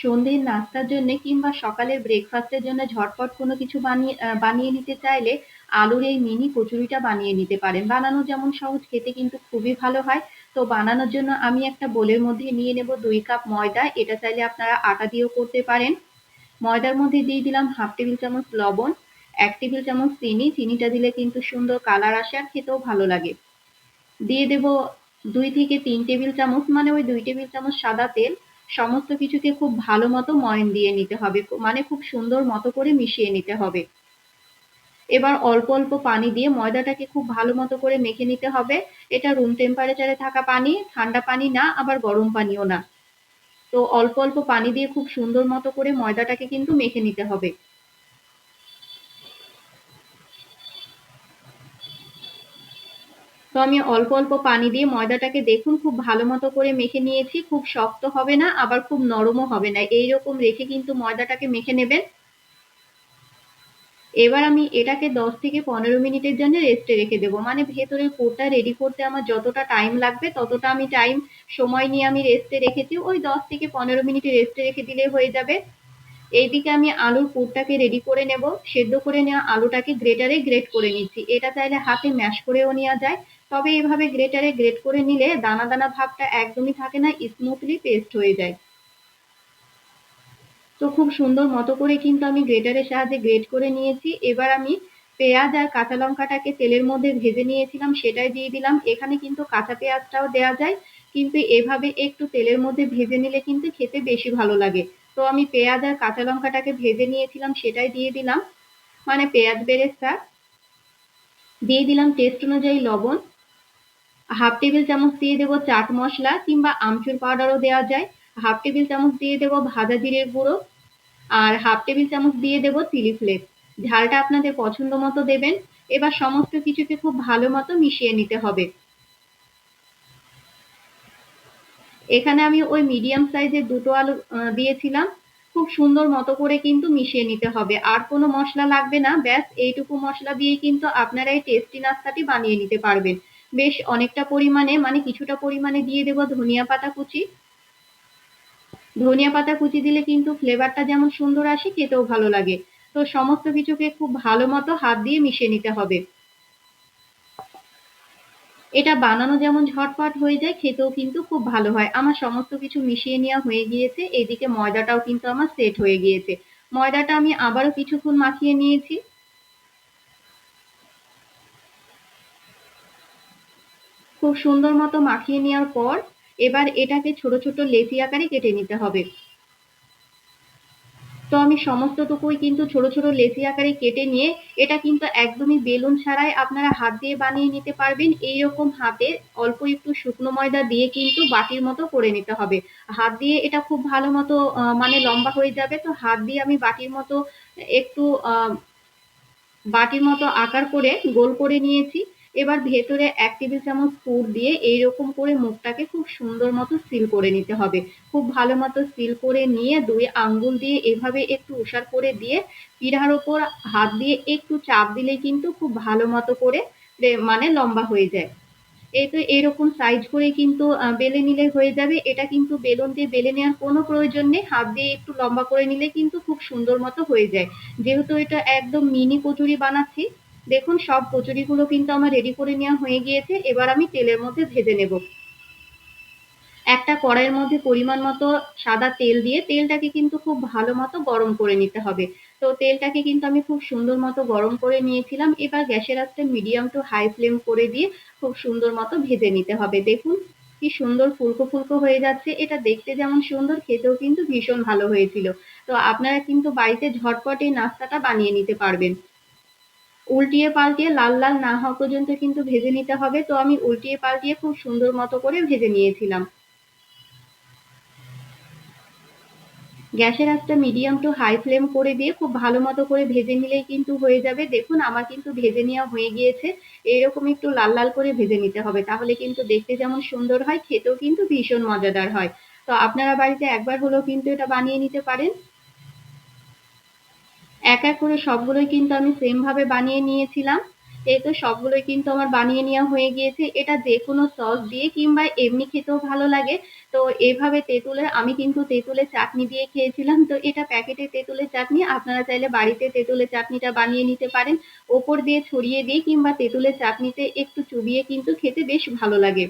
সন্ধ্যের নাস্তার জন্য কিংবা সকালের ব্রেকফাস্টের জন্য ঝটপট কোনো কিছু বানিয়ে নিতে চাইলে আলুর এই মিনি কচুরিটা বানিয়ে নিতে পারেন। বানানো যেমন সহজ, খেতে কিন্তু খুবই ভালো হয়। তো বানানোর জন্য আমি একটা বোলের মধ্যে নিয়ে নেব 2 কাপ ময়দা। এটা চাইলে আপনারা আটা দিয়েও করতে পারেন। ময়দার মধ্যে দিয়ে দিলাম হাফ টেবিল চামচ লবণ, 1 টেবিল চামচ চিনি। চিনিটা দিলে কিন্তু সুন্দর কালার আসে আর খেতেও ভালো লাগে। দিয়ে দেব 2 থেকে 3 টেবিল চামচ, মানে ওই 2 টেবিল চামচ সাদা তেল। সমস্ত কিছুকে খুব ভালো মতো ময়ন দিয়ে নিতে হবে, মানে খুব সুন্দর মতো করে মিশিয়ে নিতে হবে। এবার অল্প অল্প পানি দিয়ে ময়দাটাকে খুব ভালো মতো করে মেখে নিতে হবে। এটা রুম টেম্পারেচারে থাকা পানি, ঠান্ডা পানি না, আবার গরম পানিও না। তো অল্প অল্প পানি দিয়ে খুব সুন্দর মতো করে ময়দাটাকে কিন্তু মেখে নিতে হবে। তো আমি অল্প অল্প পানি দিয়ে ময়দাটাকে দেখুন খুব ভালো মতো করে মেখে নিয়েছি। খুব শক্ত হবে না, আবার খুব নরমও হবে না, এইরকম রেখে কিন্তু ময়দাটাকে মেখে নেবেন। এবার আমি এটাকে 10 থেকে 15 মিনিটের জন্য রেস্টে রেখে দেবো, মানে ভেতরের পুরটা রেডি করতে আমার যতটা টাইম লাগবে ততটা আমি সময় নিয়ে আমি রেস্টে রেখেছি। ওই 10 থেকে 15 মিনিট রেস্টে রেখে দিলে হয়ে যাবে। এইদিকে আমি আলুর পুরটাকে রেডি করে নেব। সেদ্ধ করে নেওয়া আলুটাকে গ্রেটারে গ্রেট করে নিচ্ছি। এটা চাইলে হাতে ম্যাশ করেও নেওয়া যায়, তবে এভাবে গ্রেটারে গ্রেট করে নিলে দানা দানা ভাবটা একদমই থাকে না, স্মুথলি পেস্ট হয়ে যায়। তো খুব সুন্দর মতো করে কিন্তু আমি গ্রেটারের সাহায্যে গ্রেট করে নিয়েছি। এবার আমি পেঁয়াজ আর কাঁচা লঙ্কাটাকে তেলের মধ্যে ভেজে নিয়েছিলাম, সেটাই দিয়ে দিলাম। এখানে কিন্তু কাঁচা পেঁয়াজটাও দেওয়া যায়, কিন্তু এভাবে একটু তেলের মধ্যে ভেজে নিলে কিন্তু খেতে বেশি ভালো লাগে। তো আমি পেঁয়াজ আর কাঁচা লঙ্কাটাকে ভেজে নিয়েছিলাম, সেটাই দিয়ে দিলাম, মানে পেঁয়াজ বেরেস্তা। দিয়ে দিলাম টেস্ট অনুযায়ী লবণ। হাফ টেবিল চামচ দিয়ে দেবো চাট মশলা কিংবা আমচুর পাউডারও দেওয়া যায়। হাফ টেবিল চামচ দিয়ে দেবো ভাজা জিরের গুঁড়ো। আর হাফ টেবিল চামচ দিয়ে দেবো চিলি ফ্লেক্স। ঝালটা আপনাদের পছন্দ মতো দেবেন। এবার সমস্ত কিছুকে খুব ভালো মতো মিশিয়ে নিতে হবে। এখানে আমি ওই মিডিয়াম সাইজের দুটো আলু দিয়েছিলাম। খুব সুন্দর মতো করে কিন্তু মিশিয়ে নিতে হবে, আর কোনো মশলা লাগবে না। ব্যাস এইটুকু মশলা দিয়ে কিন্তু আপনারা এই টেস্টি নাস্তাটি বানিয়ে নিতে পারবেন। বেশ অনেকটা পরিমাণে, মানে কিছুটা পরিমাণে দিয়ে দেবো ধনিয়া পাতা কুচি। ধনিয়া পাতা কুচি দিলে কিন্তু ফ্লেভারটা যেমন সুন্দর আসে, খেতেও ভালো লাগে। তো সমস্ত কিছুকে খুব ভালো মতো হাত দিয়ে মিশিয়ে নিতে হবে। এটা বানানো যেমন ঝটপট হয়ে যায়, খেতেও কিন্তু খুব ভালো হয়। আমার সমস্ত কিছু মিশিয়ে নেওয়া হয়ে গিয়েছে। এইদিকে ময়দাটাও কিন্তু আমার সেট হয়ে গিয়েছে। ময়দাটা আমি আবারও কিছুক্ষণ মাখিয়ে নিয়েছি। খুব সুন্দর মতো মাখিয়ে নেওয়ার পর এবার এটাকে ছোট ছোট লেচি আকারে কেটে নিতে হবে। তো আমি সমস্তটুকুই কিন্তু ছোট ছোট লেচি আকারে কেটে নিয়ে, এটা কিন্তু একদমই বেলুন ছাড়াই আপনারা হাত দিয়ে বানিয়ে নিতে পারবেন। এইরকম হাতে অল্প একটু শুকনো ময়দা দিয়ে কিন্তু বাটির মতো করে নিতে হবে। হাত দিয়ে এটা খুব ভালো মতো মানে লম্বা হয়ে যাবে। তো হাত দিয়ে আমি একটু বাটির মতো আকার করে গোল করে নিয়েছি। এবার ভেতরে 1 টেবিল চামচ পুর দিয়ে এইরকম করে মুখটাকে খুব সুন্দর মতো সিল করে নিতে হবে। খুব ভালো মতো সিল করে নিয়ে 2 আঙ্গুল দিয়ে এভাবে একটু উষার করে দিয়ে পিঠার ওপর হাত দিয়ে একটু চাপ দিলেই কিন্তু খুব ভালো মতো করে মানে লম্বা হয়ে যায়। এই তো এরকম সাইজ করে কিন্তু বেলে নিলে হয়ে যাবে। এটা কিন্তু বেলুন দিয়ে বেলে নেওয়ার কোনো প্রয়োজন নেই, হাত দিয়ে একটু লম্বা করে নিলে কিন্তু খুব সুন্দর মতো হয়ে যায়। যেহেতু এটা একদম মিনি কচুরি বানাচ্ছি, দেখুন সব কচুরিগুলো কিন্তু আমার রেডি করে নেওয়া হয়ে গিয়েছে। এবার আমি তেলের মধ্যে ভেজে নেব। একটা কড়াইয়ের মধ্যে পরিমাণ মতো সাদা তেল দিয়ে তেলটাকে কিন্তু খুব ভালো মতো গরম করে নিতে হবে। তো তেলটাকে কিন্তু আমি খুব সুন্দর মতো গরম করে নিয়েছিলাম। এবার গ্যাসের আঁচটা মিডিয়াম টু হাই ফ্লেম করে দিয়ে খুব সুন্দর মতো ভেজে নিতে হবে। দেখুন কি সুন্দর ফুলকো ফুলকো হয়ে যাচ্ছে। এটা দেখতে যেমন সুন্দর, খেতেও কিন্তু ভীষণ ভালো হয়েছিল। তো আপনারা কিন্তু বাড়িতে ঝটপট এই নাস্তাটা বানিয়ে নিতে পারবেন। উল্টিয়ে পাল্টিয়ে লাল লাল না হওয়া পর্যন্ত কিন্তু ভেজে নিতে হবে। তো আমি উল্টিয়ে পাল্টিয়ে খুব সুন্দর মতো করে ভেজে নিয়েছিলাম। গ্যাসের আঁচটা মিডিয়াম টু হাই ফ্লেম করে দিয়ে খুব ভালো মতো করে ভেজে নিলেই কিন্তু হয়ে যাবে। দেখুন আমার কিন্তু ভেজে নেওয়া হয়ে গিয়েছে। এরকম একটু লাল লাল করে ভেজে নিতে হবে, তাহলে কিন্তু দেখতে যেমন সুন্দর হয়, খেতেও কিন্তু ভীষণ মজাদার হয়। তো আপনারা বাড়িতে একবার হলেও কিন্তু এটা বানিয়ে নিতে পারেন। এক এক করে সবগুলোই কিন্তু আমি সেম ভাবে বানিয়ে নিয়েছিলাম। এই তো সবগুলোই কিন্তু আমার বানিয়ে নেওয়া হয়ে গিয়েছে। এটা যেকোনো সস দিয়ে কিংবা এমনি খেতেও ভালো লাগে। তো এভাবে তেঁতুলের আমি কিন্তু তেঁতুলের চাটনি দিয়ে খেয়েছিলাম। তো এটা প্যাকেটের তেঁতুলের চাটনি, আপনারা চাইলে বাড়িতে তেঁতুলের চাটনিটা বানিয়ে নিতে পারেন। ওপর দিয়ে ছড়িয়ে দিয়ে কিংবা তেঁতুলের চাটনিতে একটু চুবিয়ে কিন্তু খেতে বেশ ভালো লাগে।